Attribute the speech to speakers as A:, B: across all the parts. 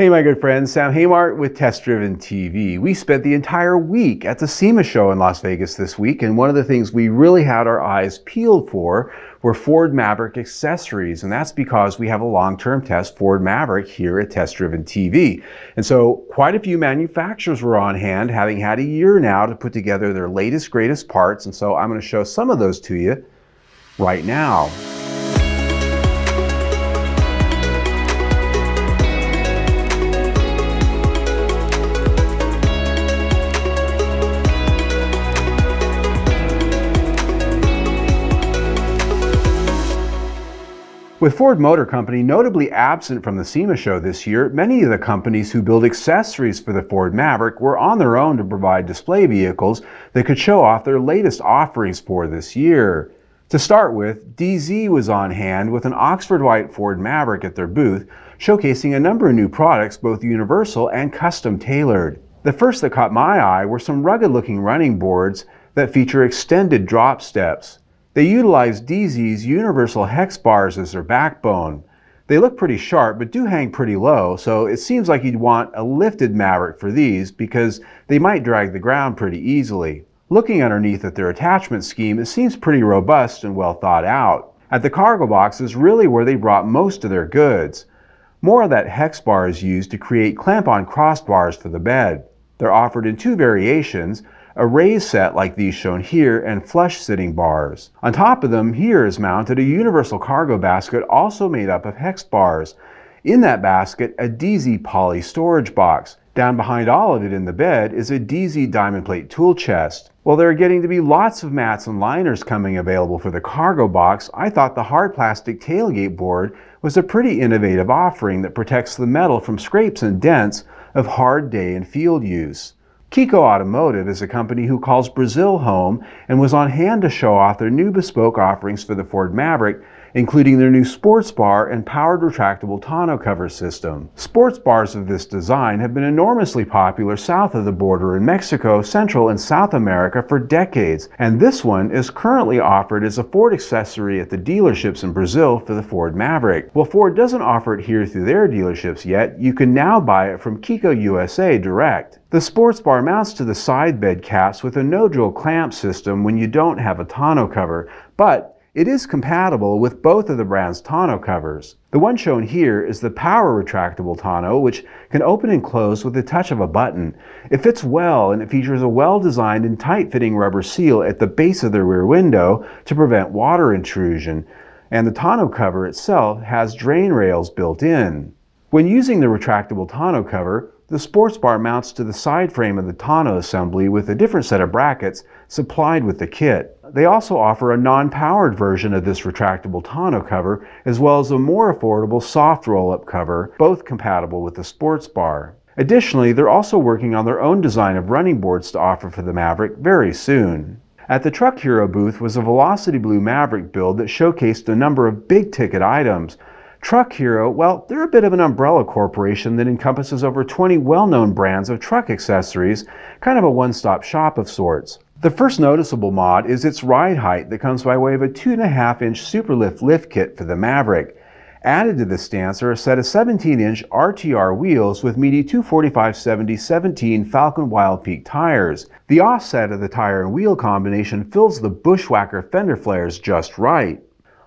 A: Hey my good friends, Sam Haymart with Test Driven TV. We spent the entire week at the SEMA Show in Las Vegas this week, and one of the things we really had our eyes peeled for were Ford Maverick accessories, and that's because we have a long-term test Ford Maverick here at Test Driven TV. And so quite a few manufacturers were on hand, having had a year now to put together their latest, greatest parts, and so I'm going to show some of those to you right now. With Ford Motor Company notably absent from the SEMA Show this year, many of the companies who build accessories for the Ford Maverick were on their own to provide display vehicles that could show off their latest offerings for this year. To start with, DeeZee was on hand with an Oxford White Ford Maverick at their booth, showcasing a number of new products, both universal and custom tailored. The first that caught my eye were some rugged-looking running boards that feature extended drop steps. They utilize DeeZee's universal hex bars as their backbone. They look pretty sharp but do hang pretty low, so it seems like you'd want a lifted Maverick for these because they might drag the ground pretty easily. Looking underneath at their attachment scheme, it seems pretty robust and well thought out. At the cargo box is really where they brought most of their goods. More of that hex bar is used to create clamp-on crossbars for the bed. They're offered in two variations, a raised set like these shown here, and flush sitting bars. On top of them here is mounted a universal cargo basket also made up of hex bars. In that basket, a DeeZee poly storage box. Down behind all of it in the bed is a DeeZee diamond plate tool chest. While there are getting to be lots of mats and liners coming available for the cargo box, I thought the hard plastic tailgate board was a pretty innovative offering that protects the metal from scrapes and dents of hard day and field use. Keko Automotive is a company who calls Brazil home and was on hand to show off their new bespoke offerings for the Ford Maverick, including their new sports bar and powered retractable tonneau cover system. Sports bars of this design have been enormously popular south of the border in Mexico, Central and South America for decades, and this one is currently offered as a Ford accessory at the dealerships in Brazil for the Ford Maverick. While Ford doesn't offer it here through their dealerships yet, you can now buy it from Keko USA direct. The sports bar mounts to the side bed caps with a no-drill clamp system when you don't have a tonneau cover, but it is compatible with both of the brand's tonneau covers. The one shown here is the power retractable tonneau, which can open and close with the touch of a button. It fits well, and it features a well-designed and tight-fitting rubber seal at the base of the rear window to prevent water intrusion, and the tonneau cover itself has drain rails built in. When using the retractable tonneau cover, the sports bar mounts to the side frame of the tonneau assembly with a different set of brackets supplied with the kit. They also offer a non-powered version of this retractable tonneau cover, as well as a more affordable soft roll-up cover, both compatible with the sports bar. Additionally, they're also working on their own design of running boards to offer for the Maverick very soon. At the Truck Hero booth was a Velocity Blue Maverick build that showcased a number of big-ticket items. Truck Hero, well, they're a bit of an umbrella corporation that encompasses over 20 well-known brands of truck accessories, kind of a one-stop shop of sorts. The first noticeable mod is its ride height that comes by way of a 2.5-inch Superlift lift kit for the Maverick. Added to the stance are a set of 17-inch RTR wheels with meaty 245/70/17 Falcon Wild Peak tires. The offset of the tire and wheel combination fills the Bushwhacker fender flares just right.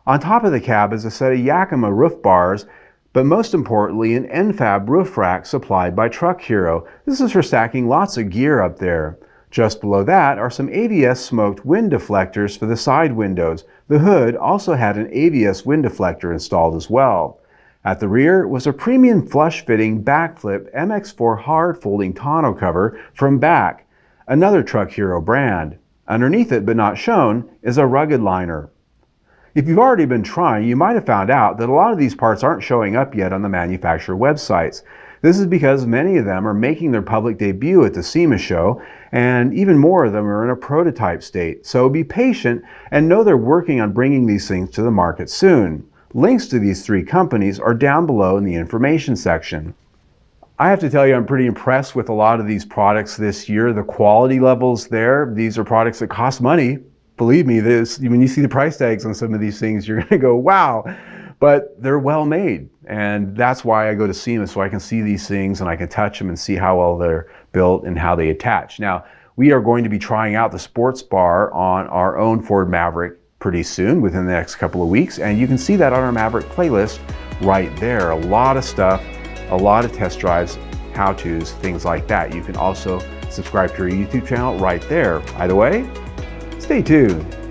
A: On top of the cab is a set of Yakima roof bars, but most importantly an N-Fab roof rack supplied by Truck Hero. This is for stacking lots of gear up there. Just below that are some AVS smoked wind deflectors for the side windows. The hood also had an AVS wind deflector installed as well. At the rear was a premium flush-fitting backflip MX4 hard folding tonneau cover from Back, another Truck Hero brand. Underneath it, but not shown, is a rugged liner. If you've already been trying, you might have found out that a lot of these parts aren't showing up yet on the manufacturer websites. This is because many of them are making their public debut at the SEMA Show, and even more of them are in a prototype state. So be patient and know they're working on bringing these things to the market soon. Links to these three companies are down below in the information section. I have to tell you, I'm pretty impressed with a lot of these products this year. The quality levels there, these are products that cost money. Believe me, when you see the price tags on some of these things, you're going to go, wow. but they're well made. And that's why I go to SEMA, so I can see these things and I can touch them and see how well they're built and how they attach. Now, we are going to be trying out the sports bar on our own Ford Maverick pretty soon, within the next couple of weeks. And you can see that on our Maverick playlist right there. A lot of stuff, a lot of test drives, how-tos, things like that. You can also subscribe to our YouTube channel right there. Either way, stay tuned.